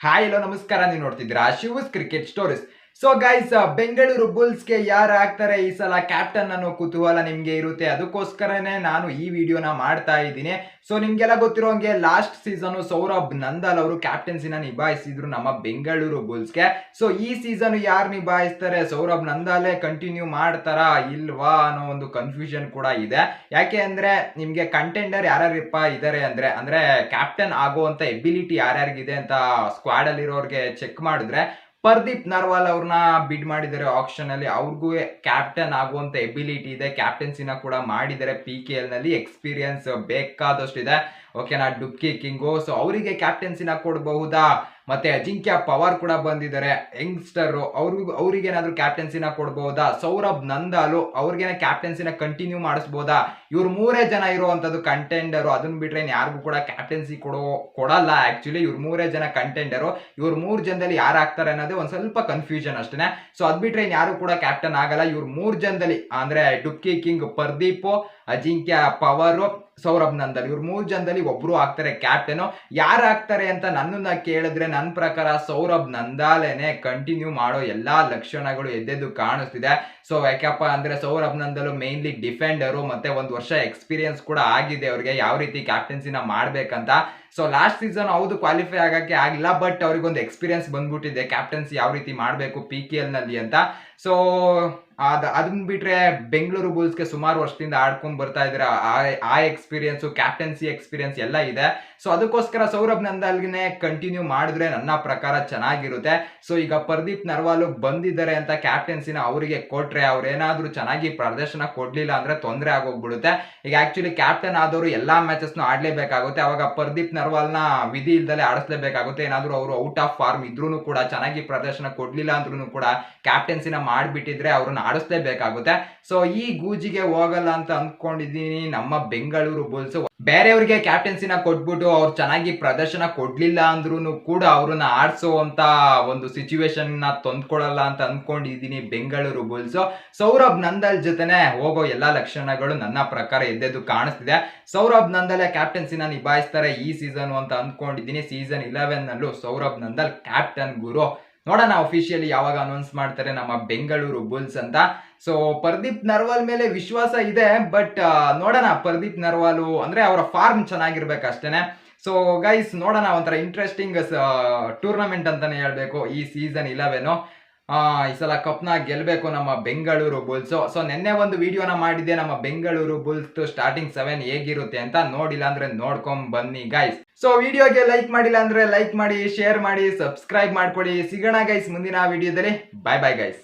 Hi hello ನಮಸ್ಕಾರ, ನೀವು ನೋಡ್ತಿದ್ದೀರಾ Shiva's cricket stories. So guys, Bengaluru ಬುಲ್ಸ್ಗೆ ಯಾರು ಆಗ್ತಾರೆ ಈ ಸಲ ಕ್ಯಾಪ್ಟನ್ ಅನ್ನೋ ಕುತೂಹಲ ನಿಮ್ಗೆ ಇರುತ್ತೆ. ಅದಕ್ಕೋಸ್ಕರನೇ ನಾನು ಈ ವಿಡಿಯೋನ ಮಾಡ್ತಾ ಇದ್ದೀನಿ. ಸೊ ನಿಮ್ಗೆಲ್ಲ ಗೊತ್ತಿರೋಂಗೆ ಲಾಸ್ಟ್ ಸೀಸನ್ ಸೌರಭ್ ನಂದಲ್ ಅವರು ಕ್ಯಾಪ್ಟನ್ಸಿನ ನಿಭಾಯಿಸಿದ್ರು ನಮ್ಮ ಬೆಂಗಳೂರು ಬುಲ್ಸ್ಗೆ. ಸೊ ಈ ಸೀಸನ್ ಯಾರು ನಿಭಾಯಿಸ್ತಾರೆ, ಸೌರಭ್ ನಂದಾಲೆ ಕಂಟಿನ್ಯೂ ಮಾಡ್ತಾರಾ ಇಲ್ವಾ ಅನ್ನೋ ಒಂದು ಕನ್ಫ್ಯೂಷನ್ ಕೂಡ ಇದೆ. ಯಾಕೆ ಅಂದ್ರೆ ನಿಮ್ಗೆ ಕಂಟೆಂಡರ್ ಯಾರ್ಯಾರಪ್ಪ ಇದಾರೆ ಅಂದ್ರೆ ಕ್ಯಾಪ್ಟನ್ ಆಗುವಂತ ಎಬಿಲಿಟಿ ಯಾರ್ಯಾರಿಗಿದೆ ಅಂತ ಸ್ಕ್ವಾಡ್ ಅಲ್ಲಿ ಇರೋರ್ಗೆ ಚೆಕ್ ಮಾಡಿದ್ರೆ ಪರ್ದೀಪ್ ನರ್ವಾಲ್ ಅವ್ರನ್ನ ಬಿಡ್ ಮಾಡಿದ್ದಾರೆ ಆಕ್ಷನ್ ಅಲ್ಲಿ. ಅವ್ರಿಗೂ ಕ್ಯಾಪ್ಟನ್ ಆಗುವಂತ ಎಬಿಲಿಟಿ ಇದೆ, ಕ್ಯಾಪ್ಟನ್ಸಿನ ಕೂಡ ಮಾಡಿದ್ದಾರೆ. PKL ನಲ್ಲಿ ಎಕ್ಸ್ಪೀರಿಯನ್ಸ್ ಬೇಕಾದಷ್ಟು ಇದೆ. ಓಕೆನಾ, ಡುಬ್ಕಿ ಕಿಂಗು. ಸೊ ಅವರಿಗೆ ಕ್ಯಾಪ್ಟನ್ಸಿನ ಕೊಡಬಹುದಾ? ಮತ್ತೆ ಅಜಿಂಕ್ಯ ಪವಾರ್ ಕೂಡ ಬಂದಿದ್ದಾರೆ, ಯಂಗ್ಸ್ಟರ್. ಅವ್ರಿಗೆ ಏನಾದ್ರು ಕ್ಯಾಪ್ಟನ್ಸಿನ ಕೊಡಬಹುದಾ? ಸೌರಭ್ ನಂದಾಲು ಅವ್ರಿಗೇನೆ ಕ್ಯಾಪ್ಟನ್ಸಿನ ಕಂಟಿನ್ಯೂ ಮಾಡಿಸಬಹುದಾ? ಇವ್ರು ಮೂರೇ ಜನ ಇರುವಂತದ್ದು ಕಂಟೆಂಡರು. ಅದನ್ನ ಬಿಟ್ರೆ ಯಾರಿಗೂ ಕೂಡ ಕ್ಯಾಪ್ಟನ್ಸಿ ಕೊಡಲ್ಲ. ಆಕ್ಚುಲಿ ಇವ್ರು ಮೂರೇ ಜನ ಕಂಟೆಂಡರು. ಇವ್ರು ಮೂರ್ ಜನದಲ್ಲಿ ಯಾರು ಆಗ್ತಾರೆ ಅನ್ನೋದೇ ಒಂದ್ ಸ್ವಲ್ಪ ಕನ್ಫ್ಯೂಷನ್ ಅಷ್ಟೇ. ಸೊ ಅದ್ ಬಿಟ್ರೆ ಯಾರು ಕೂಡ ಕ್ಯಾಪ್ಟನ್ ಆಗಲ್ಲ. ಇವ್ರು ಮೂರ್ ಜನದಲ್ಲಿ ಅಂದ್ರೆ ಡುಬ್ಕಿ ಕಿಂಗ್ ಪರ್ದೀಪ್, ಅಜಿಂಕ್ಯ ಪವರ್, ಸೌರಭ್ ನಂದಲ್, ಇವ್ರು ಮೂರ್ ಜನದಲ್ಲಿ ಒಬ್ರು ಆಗ್ತಾರೆ ಕ್ಯಾಪ್ಟನ್. ಯಾರು ಆಗ್ತಾರೆ ಅಂತ ನನ್ನನ್ನ ಕೇಳಿದ್ರೆ ನನ್ನ ಪ್ರಕಾರ ಸೌರಭ್ ನಂದಾಲೇನೆ ಕಂಟಿನ್ಯೂ ಮಾಡೋ ಎಲ್ಲಾ ಲಕ್ಷಣಗಳು ಎದ್ದೆದ್ದು ಕಾಣಿಸ್ತಿದೆ. ಸೊ ಯಾಕಪ್ಪ ಅಂದ್ರೆ ಸೌರಭ್ ನಂದಲ್ ಮೇನ್ಲಿ ಡಿಫೆಂಡರು, ಮತ್ತೆ ಒಂದ್ ವರ್ಷ ಎಕ್ಸ್ಪೀರಿಯನ್ಸ್ ಕೂಡ ಆಗಿದೆ ಅವ್ರಿಗೆ ಯಾವ ರೀತಿ ಕ್ಯಾಪ್ಟನ್ಸಿನ ಮಾಡ್ಬೇಕಂತ. ಸೊ ಲಾಸ್ಟ್ ಸೀಸನ್ ಹೌದು ಕ್ವಾಲಿಫೈ ಆಗಕ್ಕೆ ಆಗಿಲ್ಲ, ಬಟ್ ಅವ್ರಿಗೊಂದು ಎಕ್ಸ್ಪೀರಿಯನ್ಸ್ ಬಂದ್ಬಿಟ್ಟಿದೆ ಕ್ಯಾಪ್ಟನ್ಸಿ ಯಾವ ರೀತಿ ಮಾಡಬೇಕು PKL ನಲ್ಲಿ ಅಂತ. ಸೊ ಅದನ್ನ ಬಿಟ್ರೆ ಬೆಂಗಳೂರು ಬುಲ್ಸ್ಗೆ ಸುಮಾರು ವರ್ಷದಿಂದ ಆಡ್ಕೊಂಡ್ ಬರ್ತಾ ಇದ್ರೆ ಆ ಎಕ್ಸ್ಪೀರಿಯನ್ಸ್, ಕ್ಯಾಪ್ಟನ್ಸಿ ಎಕ್ಸ್ಪೀರಿಯನ್ಸ್ ಎಲ್ಲ ಇದೆ. ಸೊ ಅದಕ್ಕೋಸ್ಕರ ಸೌರಭ್ ನಂದಲ್ಗೆ ಕಂಟಿನ್ಯೂ ಮಾಡಿದ್ರೆ ನನ್ನ ಪ್ರಕಾರ ಚೆನ್ನಾಗಿರುತ್ತೆ. ಸೊ ಈಗ ಪರ್ದೀಪ್ ನರ್ವಾಲ್ ಬಂದಿದ್ದಾರೆ ಅಂತ ಕ್ಯಾಪ್ಟನ್ಸಿನ ಅವರಿಗೆ ಕೊಟ್ರೆ ಅವ್ರೇನಾದ್ರೂ ಚೆನ್ನಾಗಿ ಪ್ರದರ್ಶನ ಕೊಡ್ಲಿಲ್ಲ ಅಂದ್ರೆ ತೊಂದರೆ ಆಗೋಗ್ಬಿಡುತ್ತೆ. ಈಗ ಆಕ್ಚುಲಿ ಕ್ಯಾಪ್ಟನ್ ಆದವರು ಎಲ್ಲಾ ಮ್ಯಾಚಸ್ ಆಡ್ಲೇಬೇಕಾಗುತ್ತೆ. ಅವಾಗ ಪರ್ದೀಪ್ ನರ್ವಾಲ್ ನ ವಿಧಿ ಇಲ್ದಲೆ ಆಡಿಸ್ಲೇಬೇಕಾಗುತ್ತೆ. ಏನಾದ್ರು ಅವರು ಔಟ್ ಆಫ್ ಫಾರ್ಮ್ ಇದ್ರೂ ಕೂಡ, ಚೆನ್ನಾಗಿ ಪ್ರದರ್ಶನ ಕೊಡ್ಲಿಲ್ಲ ಅಂದ್ರೂ ಕೂಡ ಕ್ಯಾಪ್ಟನ್ಸಿನ ಮಾಡ್ಬಿಟ್ಟಿದ್ರೆ ಅವ್ರನ್ನ ಆಡಿಸ್ಲೇಬೇಕಾಗುತ್ತೆ. ಸೊ ಈ ಗೂಜಿಗೆ ಹೋಗಲ್ಲ ಅಂತ ಅಂದ್ಕೊಂಡಿದೀನಿ ನಮ್ಮ ಬೆಂಗಳೂರು ಬುಲ್ಸ್. ಬೇರೆಯವ್ರಿಗೆ ಕ್ಯಾಪ್ಟನ್ಸಿನ ಕೊಟ್ಬಿಟ್ಟು ಅವ್ರು ಚೆನ್ನಾಗಿ ಪ್ರದರ್ಶನ ಕೊಡ್ಲಿಲ್ಲ ಅಂದ್ರೂ ಕೂಡ ಅವ್ರನ್ನ ಆಡ್ಸೋಂತ ಒಂದು ಸಿಚುವೇಶನ್ ನ ತಂದ್ಕೊಡಲ್ಲ ಅಂತ ಅಂದ್ಕೊಂಡಿದೀನಿ ಬೆಂಗಳೂರು ಬುಲ್ಸ್. ಸೌರಭ್ ನಂದಲ್ ಜೊತೆನೆ ಹೋಗೋ ಎಲ್ಲಾ ಲಕ್ಷಣಗಳು ನನ್ನ ಪ್ರಕಾರ ಎದ್ದೆದ್ದು ಕಾಣಿಸ್ತಿದೆ. ಸೌರಭ್ ನಂದಲ್ ಕ್ಯಾಪ್ಟನ್ಸಿನ ನಿಭಾಯಿಸ್ತಾರೆ ಈ ಸೀಸನ್ ಅಂತ ಅಂದ್ಕೊಂಡಿದ್ದೀನಿ. ಸೀಸನ್ 11 ನಲ್ಲೂ ಸೌರಭ್ ನಂದಲ್ ಕ್ಯಾಪ್ಟನ್ ಗುರು. ನೋಡೋಣ ಅಫಿಷಿಯಲಿ ಯಾವಾಗ ಅನೌನ್ಸ್ ಮಾಡ್ತಾರೆ ನಮ್ಮ ಬೆಂಗಳೂರು ಬುಲ್ಸ್ ಅಂತ. ಸೊ ಪರ್ದೀಪ್ ನರ್ವಾಲ್ ಮೇಲೆ ವಿಶ್ವಾಸ ಇದೆ, ಬಟ್ ನೋಡೋಣ. ಪರ್ದೀಪ್ ನರ್ವಾಲ್ ಅಂದ್ರೆ ಅವರ ಫಾರ್ಮ್ ಚೆನ್ನಾಗಿರ್ಬೇಕು ಅಷ್ಟೇನೆ. ಸೊ ಗೈಸ್ ನೋಡೋಣ, ಒಂಥರ ಇಂಟ್ರೆಸ್ಟಿಂಗ್ ಟೂರ್ನಮೆಂಟ್ ಅಂತಾನೆ ಹೇಳ್ಬೇಕು ಈ ಸೀಸನ್ 11. ಈ ಸಲ ಕಪ್ನ ಗೆಲ್ಬೇಕು ನಮ್ಮ ಬೆಂಗಳೂರು ಬುಲ್ಸ್. ಸೊ ನಿನ್ನೆ ಒಂದು ವಿಡಿಯೋನ ಮಾಡಿದ್ದೆ ನಮ್ಮ ಬೆಂಗಳೂರು ಬುಲ್ಸ್ ಸ್ಟಾರ್ಟಿಂಗ್ 7 ಹೇಗಿರುತ್ತೆ ಅಂತ. ನೋಡಿಲ್ಲ ಅಂದ್ರೆ ನೋಡ್ಕೊಂಡ್ ಬನ್ನಿ ಗೈಸ್. ಸೊ ವಿಡಿಯೋಗೆ ಲೈಕ್ ಮಾಡಿಲ್ಲ ಅಂದ್ರೆ ಲೈಕ್ ಮಾಡಿ, ಶೇರ್ ಮಾಡಿ, ಸಬ್ಸ್ಕ್ರೈಬ್ ಮಾಡ್ಕೊಳ್ಳಿ. ಸಿಗೋಣ ಗೈಸ್ ಮುಂದಿನ ವಿಡಿಯೋದಲ್ಲಿ. ಬಾಯ್ ಬಾಯ್ ಗೈಸ್.